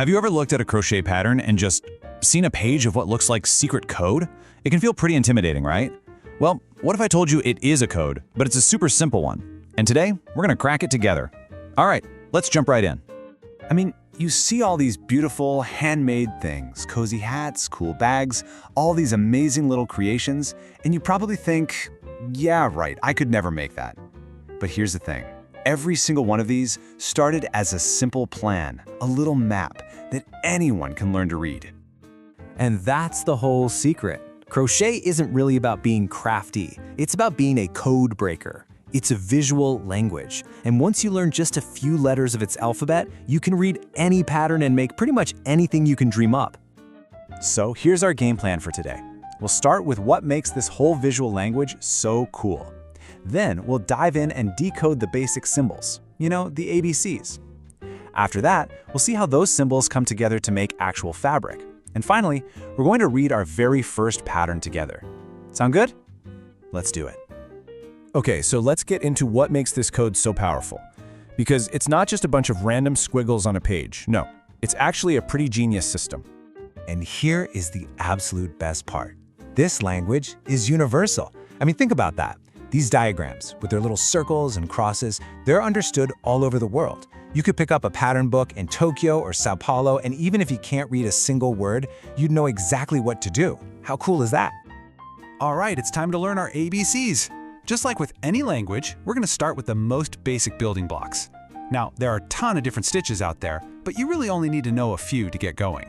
Have you ever looked at a crochet pattern and just seen a page of what looks like secret code? It can feel pretty intimidating, right? Well, what if I told you it is a code, but it's a super simple one? And today, we're gonna crack it together. All right, let's jump right in. I mean, you see all these beautiful handmade things, cozy hats, cool bags, all these amazing little creations, and you probably think, yeah, right, I could never make that. But here's the thing. Every single one of these started as a simple plan, a little map that anyone can learn to read. And that's the whole secret. Crochet isn't really about being crafty. It's about being a code breaker. It's a visual language. And once you learn just a few letters of its alphabet, you can read any pattern and make pretty much anything you can dream up. So here's our game plan for today. We'll start with what makes this whole visual language so cool. Then we'll dive in and decode the basic symbols, the ABCs. After that, we'll see how those symbols come together to make actual fabric. And finally, we're going to read our very first pattern together. Sound good? Let's do it. Okay, so let's get into what makes this code so powerful. Because it's not just a bunch of random squiggles on a page. No, it's actually a pretty genius system. And here is the absolute best part. This language is universal. I mean, think about that. These diagrams, with their little circles and crosses, they're understood all over the world. You could pick up a pattern book in Tokyo or Sao Paulo, and even if you can't read a single word, you'd know exactly what to do. How cool is that? All right, it's time to learn our ABCs. Just like with any language, we're going to start with the most basic building blocks. Now, there are a ton of different stitches out there, but you really only need to know a few to get going.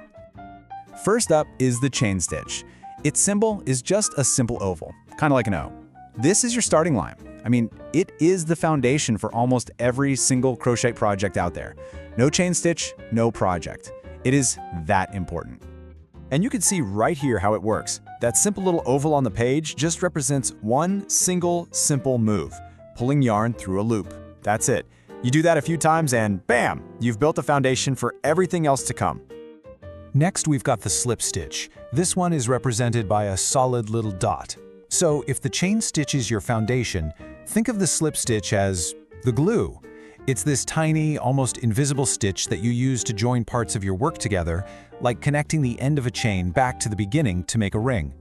First up is the chain stitch. Its symbol is just a simple oval, kind of like an O. This is your starting line. I mean, it is the foundation for almost every single crochet project out there. No chain stitch, no project. It is that important. And you can see right here how it works. That simple little oval on the page just represents one single simple move, pulling yarn through a loop. That's it. You do that a few times and bam, you've built a foundation for everything else to come. Next, we've got the slip stitch. This one is represented by a solid little dot. So if the chain stitch is your foundation, think of the slip stitch as the glue. It's this tiny, almost invisible stitch that you use to join parts of your work together, like connecting the end of a chain back to the beginning to make a ring.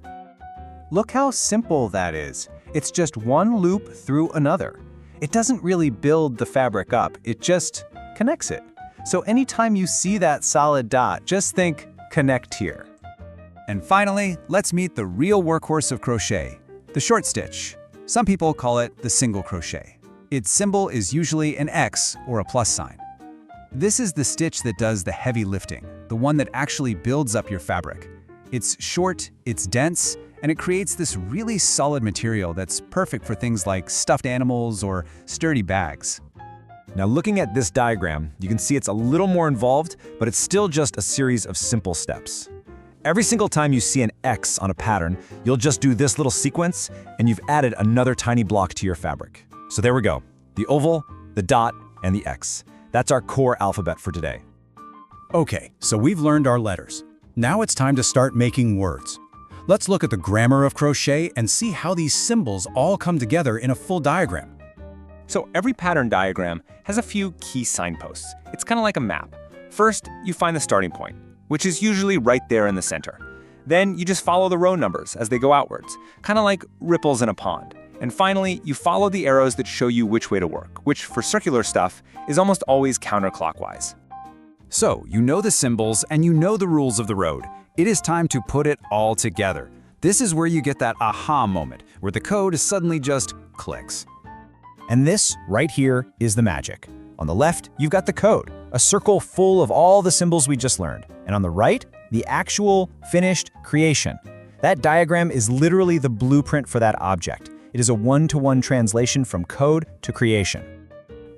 Look how simple that is. It's just one loop through another. It doesn't really build the fabric up, it just connects it. So anytime you see that solid dot, just think, connect here. And finally, let's meet the real workhorse of crochet, the short stitch. Some people call it the single crochet. Its symbol is usually an X or a plus sign. This is the stitch that does the heavy lifting, the one that actually builds up your fabric. It's short, it's dense, and it creates this really solid material that's perfect for things like stuffed animals or sturdy bags. Now looking at this diagram, you can see it's a little more involved, but it's still just a series of simple steps. Every single time you see an X on a pattern, you'll just do this little sequence, and you've added another tiny block to your fabric. So there we go, the oval, the dot, and the X. That's our core alphabet for today. Okay, so we've learned our letters. Now it's time to start making words. Let's look at the grammar of crochet and see how these symbols all come together in a full diagram. So every pattern diagram has a few key signposts. It's kind of like a map. First, you find the starting point, which is usually right there in the center. Then you just follow the row numbers as they go outwards, kind of like ripples in a pond. And finally, you follow the arrows that show you which way to work, which for circular stuff is almost always counterclockwise. So you know the symbols and you know the rules of the road. It is time to put it all together. This is where you get that aha moment, where the code suddenly just clicks. And this, right here, is the magic. On the left, you've got the code, a circle full of all the symbols we just learned. And on the right, the actual, finished creation. That diagram is literally the blueprint for that object. It is a one-to-one translation from code to creation.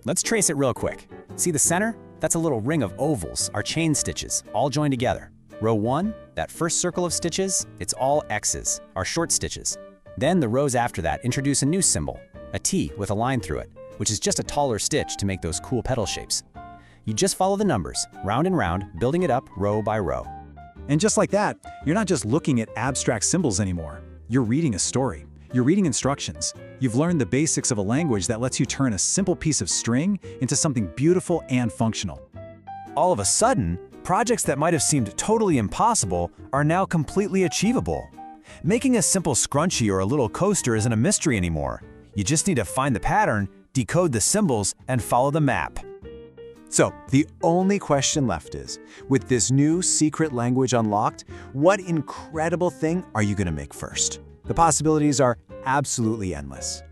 Let's trace it real quick. See the center? That's a little ring of ovals, our chain stitches, all joined together. Row 1, that first circle of stitches, it's all X's, our short stitches. Then the rows after that introduce a new symbol, a T with a line through it, which is just a taller stitch to make those cool petal shapes. You just follow the numbers, round and round, building it up row by row. And just like that, you're not just looking at abstract symbols anymore. You're reading a story. You're reading instructions. You've learned the basics of a language that lets you turn a simple piece of string into something beautiful and functional. All of a sudden, Projects that might have seemed totally impossible are now completely achievable. Making a simple scrunchie or a little coaster isn't a mystery anymore. You just need to find the pattern, decode the symbols, and follow the map. So, the only question left is, with this new secret language unlocked, what incredible thing are you going to make first? The possibilities are absolutely endless.